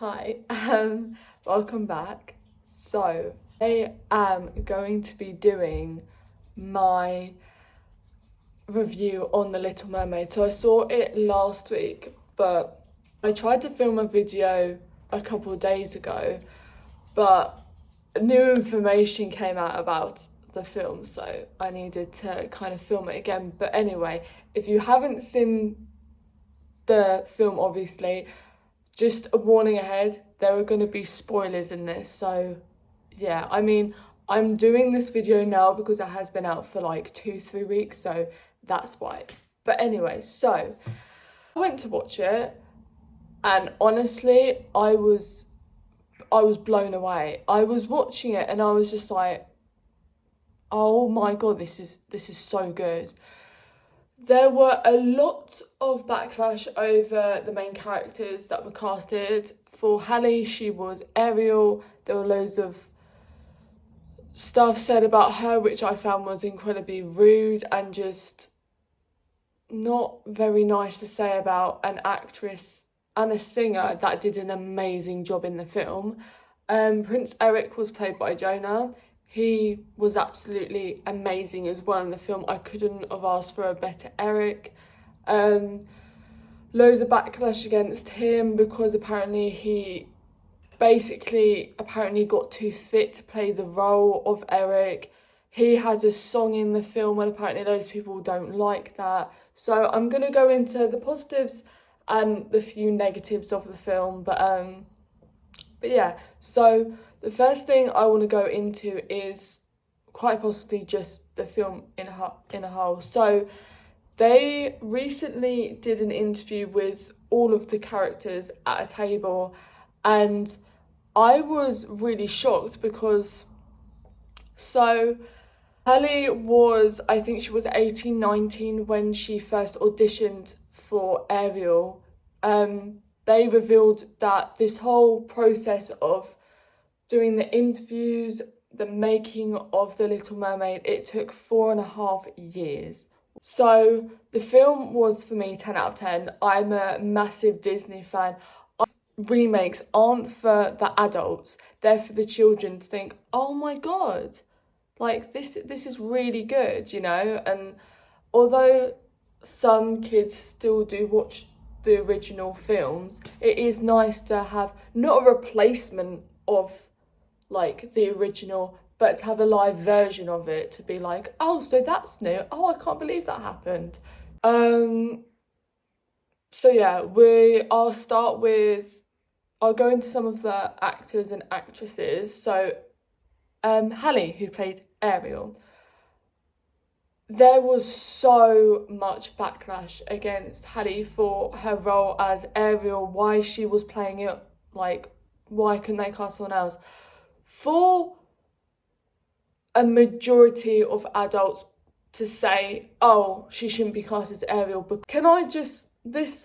Hi, welcome back. So, I am going to be doing my review on The Little Mermaid. So I saw it last week, but I tried to film a video a couple of days ago, but new information came out about the film, so I needed to kind of film it again. But anyway, if you haven't seen the film, obviously, just a warning ahead, there are going to be spoilers in this. So yeah, I mean, I'm doing this video now because it has been out for like 2-3 weeks, so that's why. But anyway, so I went to watch it, and honestly, I was blown away. I was watching it and I was just like, oh my god, this is so good. There were a lot of backlash over the main characters that were casted. For Halle, she was Ariel. There were loads of stuff said about her which I found was incredibly rude and just not very nice to say about an actress and a singer that did an amazing job in the film. Prince Eric was played by Jonah. He was absolutely amazing as well in the film. I couldn't have asked for a better Eric. Loads of backlash against him because apparently he got too fit to play the role of Eric. He had a song in the film and apparently those people don't like that. So I'm going to go into the positives and the few negatives of the film. But yeah, so the first thing I want to go into is quite possibly just the film in a whole. So they recently did an interview with all of the characters at a table, and I was really shocked because, so Halle was, I think she was 18, 19 when she first auditioned for Ariel. They revealed that this whole process of doing the interviews, the making of The Little Mermaid, it took 4.5 years. So the film was, for me, 10 out of 10. I'm a massive Disney fan. Remakes aren't for the adults, they're for the children to think, oh my god, like this is really good, you know. And although some kids still do watch the original films, it is nice to have not a replacement of like the original, but to have a live version of it, to be like, oh, so that's new, oh, I can't believe that happened. So yeah, I'll go into some of the actors and actresses. So Halle, who played Ariel, there was so much backlash against Halle for her role as Ariel, why she was playing it, like, why couldn't they cast someone else? For a majority of adults to say, oh, she shouldn't be cast as Ariel, but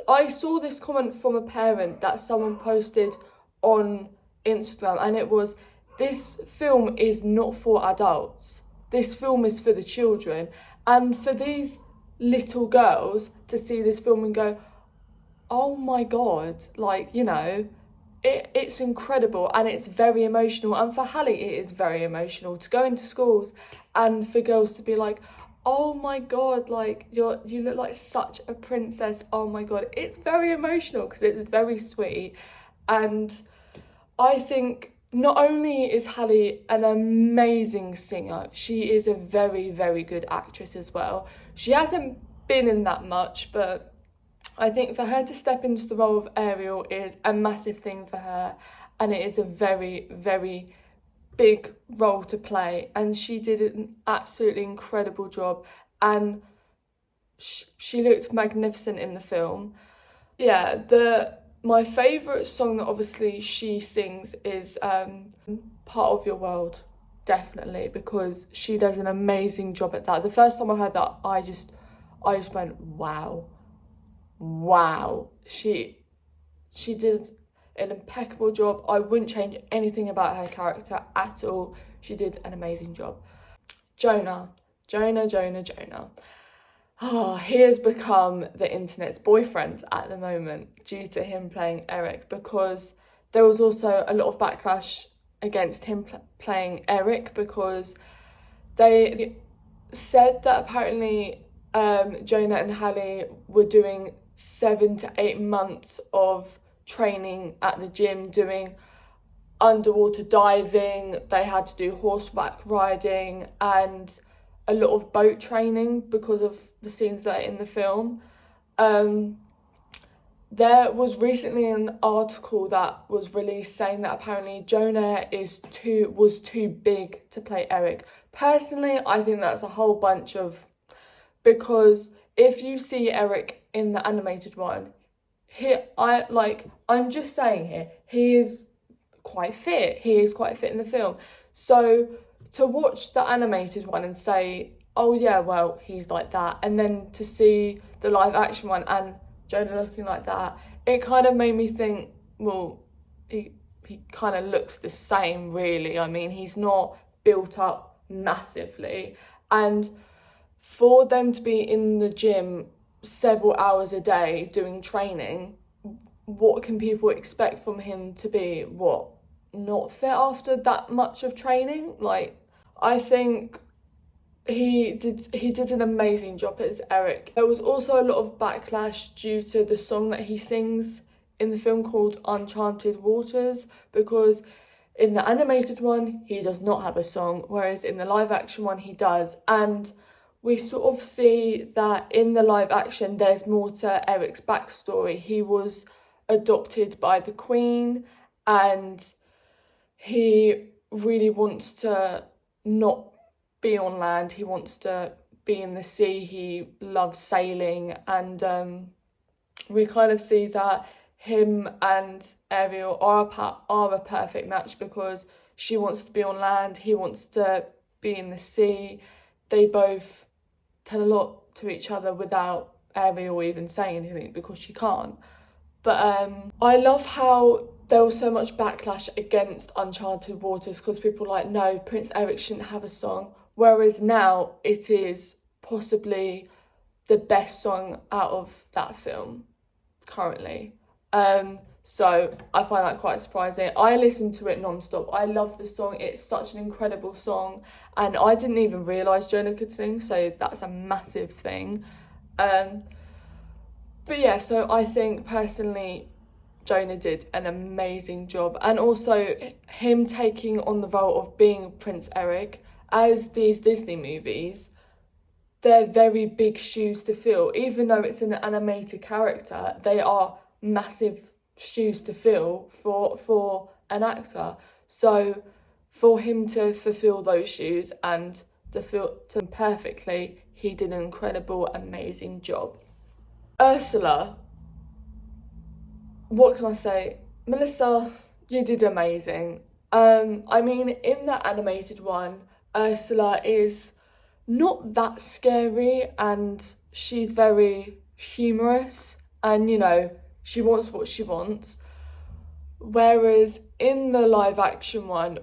I saw this comment from a parent that someone posted on Instagram, and it was, this film is not for adults. This film is for the children. And for these little girls to see this film and go, oh my god, like, you know, it's incredible and it's very emotional. And for Halle, it is very emotional to go into schools and for girls to be like, oh my god, like you look like such a princess, oh my god. It's very emotional because it's very sweet. And I think not only is Halle an amazing singer, she is a very, very good actress as well. She hasn't been in that much, but I think for her to step into the role of Ariel is a massive thing for her, and it is a very, very big role to play, and she did an absolutely incredible job, and she looked magnificent in the film. Yeah, my favourite song that obviously she sings is Part of Your World, definitely, because she does an amazing job at that. The first time I heard that, I just went, wow. She did an impeccable job. I wouldn't change anything about her character at all. She did an amazing job. Jonah. Oh, he has become the internet's boyfriend at the moment due to him playing Eric, because there was also a lot of backlash against him playing Eric, because they said that apparently Jonah and Halle were doing 7 to 8 months of training at the gym, doing underwater diving. They had to do horseback riding and a lot of boat training because of the scenes that are in the film. There was recently an article that was released saying that apparently Jonah was too big to play Eric. Personally, I think that's a whole bunch of, because if you see Eric in the animated one, I'm just saying here, he is quite fit. He is quite fit in the film. So to watch the animated one and say, oh yeah, well, he's like that, and then to see the live action one and Jonah looking like that, it kind of made me think, well, he kind of looks the same, really. I mean, he's not built up massively, and for them to be in the gym several hours a day doing training, what can people expect from him to be, what, not fit after that much of training? Like, I think he did an amazing job as Eric. There was also a lot of backlash due to the song that he sings in the film called Uncharted Waters, because in the animated one he does not have a song, whereas in the live action one he does. And we sort of see that in the live action there's more to Eric's backstory. He was adopted by the Queen and he really wants to not be on land. He wants to be in the sea. He loves sailing, and we kind of see that him and Ariel are a perfect match, because she wants to be on land, he wants to be in the sea. They both tell a lot to each other without Ariel even saying anything, because she can't. But I love how there was so much backlash against Uncharted Waters, because people were like, no, Prince Eric shouldn't have a song. Whereas now it is possibly the best song out of that film currently. So I find that quite surprising. I listen to it non-stop. I love the song. It's such an incredible song. And I didn't even realise Jonah could sing, so that's a massive thing. But yeah, so I think personally Jonah did an amazing job. And also him taking on the role of being Prince Eric, as these Disney movies, they're very big shoes to fill. Even though it's an animated character, they are massive shoes to fill for an actor. So for him to fulfill those shoes and to fill them perfectly, he did an incredible, amazing job. Ursula, what can I say? Melissa, you did amazing. I mean, in the animated one, Ursula is not that scary, and she's very humorous, and you know, she wants what she wants. Whereas in the live action one,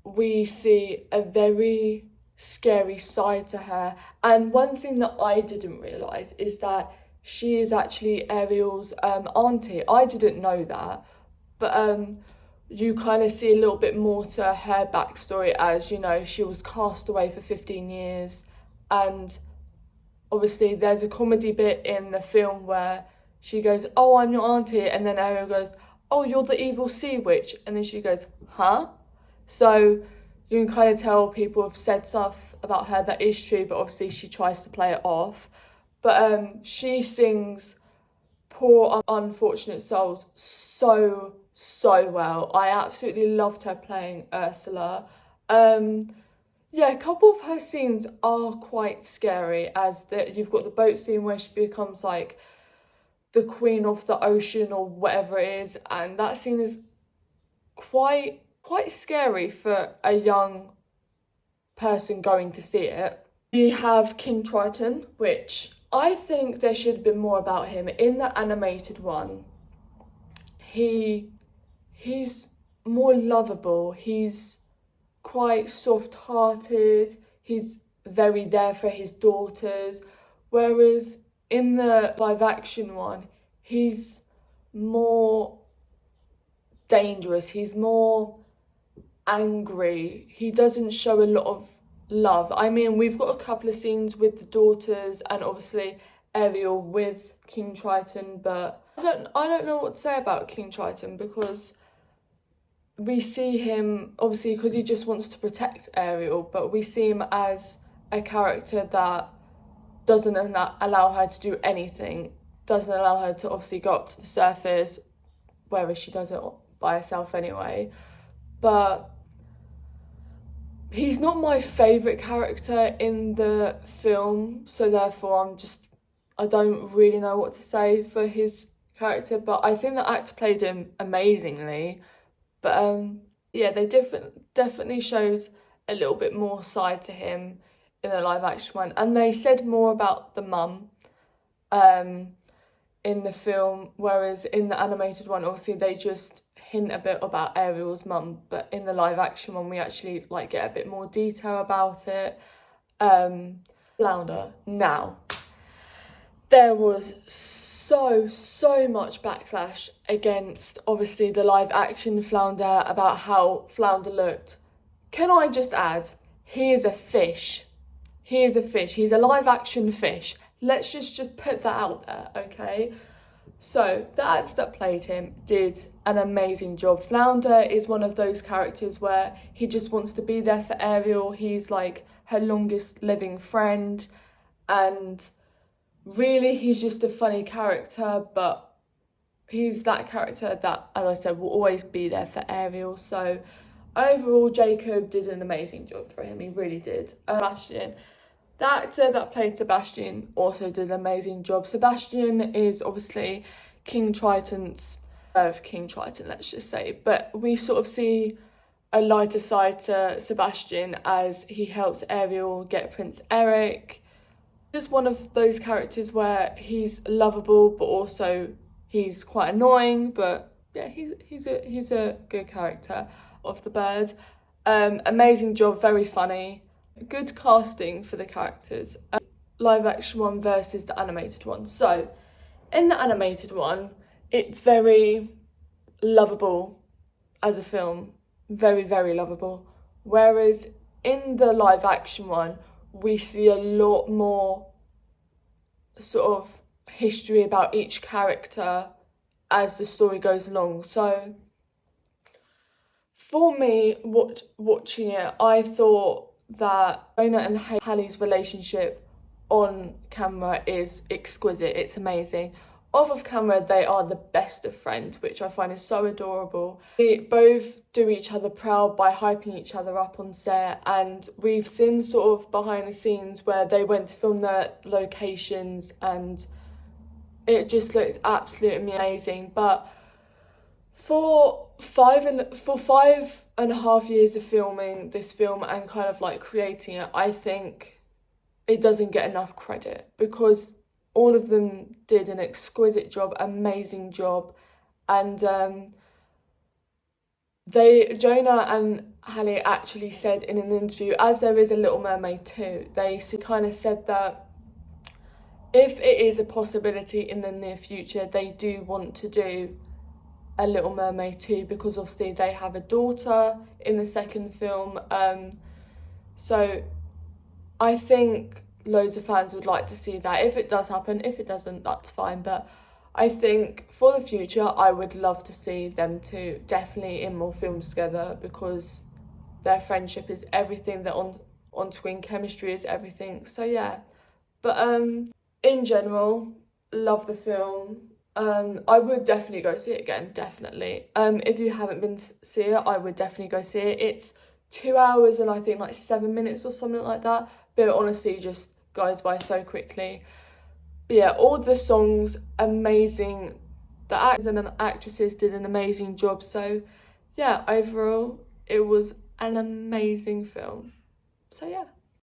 we see a very scary side to her. And one thing that I didn't realise is that she is actually Ariel's auntie. I didn't know that, but you kind of see a little bit more to her backstory, as you know, she was cast away for 15 years, and obviously there's a comedy bit in the film where she goes, oh, I'm your auntie, and then Ariel goes, oh, you're the evil sea witch, and then she goes, huh? So you can kind of tell people have said stuff about her that is true, but obviously she tries to play it off. But she sings Poor Unfortunate Souls so well. I absolutely loved her playing Ursula. Yeah, a couple of her scenes are quite scary, as you've got the boat scene where she becomes like the queen of the ocean or whatever it is, and that scene is quite scary for a young person going to see it. We have King Triton, which I think there should have been more about him. In the animated one, he's more lovable, he's quite soft-hearted, he's very there for his daughters, whereas in the live action one, he's more dangerous. He's more angry. He doesn't show a lot of love. I mean, we've got a couple of scenes with the daughters and obviously Ariel with King Triton, but I don't know what to say about King Triton, because we see him, obviously, because he just wants to protect Ariel, but we see him as a character that doesn't allow her to do anything, doesn't allow her to obviously go up to the surface, whereas she does it by herself anyway. But he's not my favourite character in the film, so therefore I don't really know what to say for his character, but I think the actor played him amazingly. But yeah, they definitely showed a little bit more side to him in the live action one, and they said more about the mum in the film, whereas in the animated one, obviously they just hint a bit about Ariel's mum, but in the live action one we actually like get a bit more detail about it. Flounder. Now, there was so much backlash against obviously the live action Flounder, about how Flounder looked. Can I just add, he is a fish. He is a fish. He's a live action fish. Let's just put that out there, okay? So the actor that played him did an amazing job. Flounder is one of those characters where he just wants to be there for Ariel. He's like her longest living friend, and really he's just a funny character, but he's that character that, as I said, will always be there for Ariel. So overall, Jacob did an amazing job for him. He really did. Sebastian, the actor that played Sebastian, also did an amazing job. Sebastian is obviously King Triton's King Triton, let's just say, but we sort of see a lighter side to Sebastian as he helps Ariel get Prince Eric. Just one of those characters where he's lovable, but also he's quite annoying. But yeah, he's a good character of the bird. Amazing job, very funny, good casting for the characters. Live action one versus the animated one. So in the animated one, it's very lovable as a film, very lovable. Whereas in the live action one, we see a lot more sort of history about each character as the story goes along. So for me, watching it, I thought that Jonah and Hallie's relationship on camera is exquisite. It's amazing. Off of camera, they are the best of friends, which I find is so adorable. They both do each other proud by hyping each other up on set, and we've seen sort of behind the scenes where they went to film their locations, and it just looked absolutely amazing. But for 5.5 years of filming this film and kind of like creating it, I think it doesn't get enough credit, because all of them did an exquisite job, amazing job. And Jonah and Hallie actually said in an interview, as there is a Little Mermaid 2, they kind of said that if it is a possibility in the near future, they do want to do a Little Mermaid 2, because obviously they have a daughter in the second film. So I think loads of fans would like to see that. If it does happen, if it doesn't, that's fine. But I think for the future, I would love to see them two definitely in more films together, because their friendship is everything. Their on-screen chemistry is everything. So yeah. But in general, love the film. I would definitely go see it again, definitely. If you haven't been to see it, I would definitely go see it. It's 2 hours and I think like 7 minutes or something like that. But it honestly just goes by so quickly. But yeah, all the songs, amazing. The actors and actresses did an amazing job. So yeah, overall, it was an amazing film. So yeah.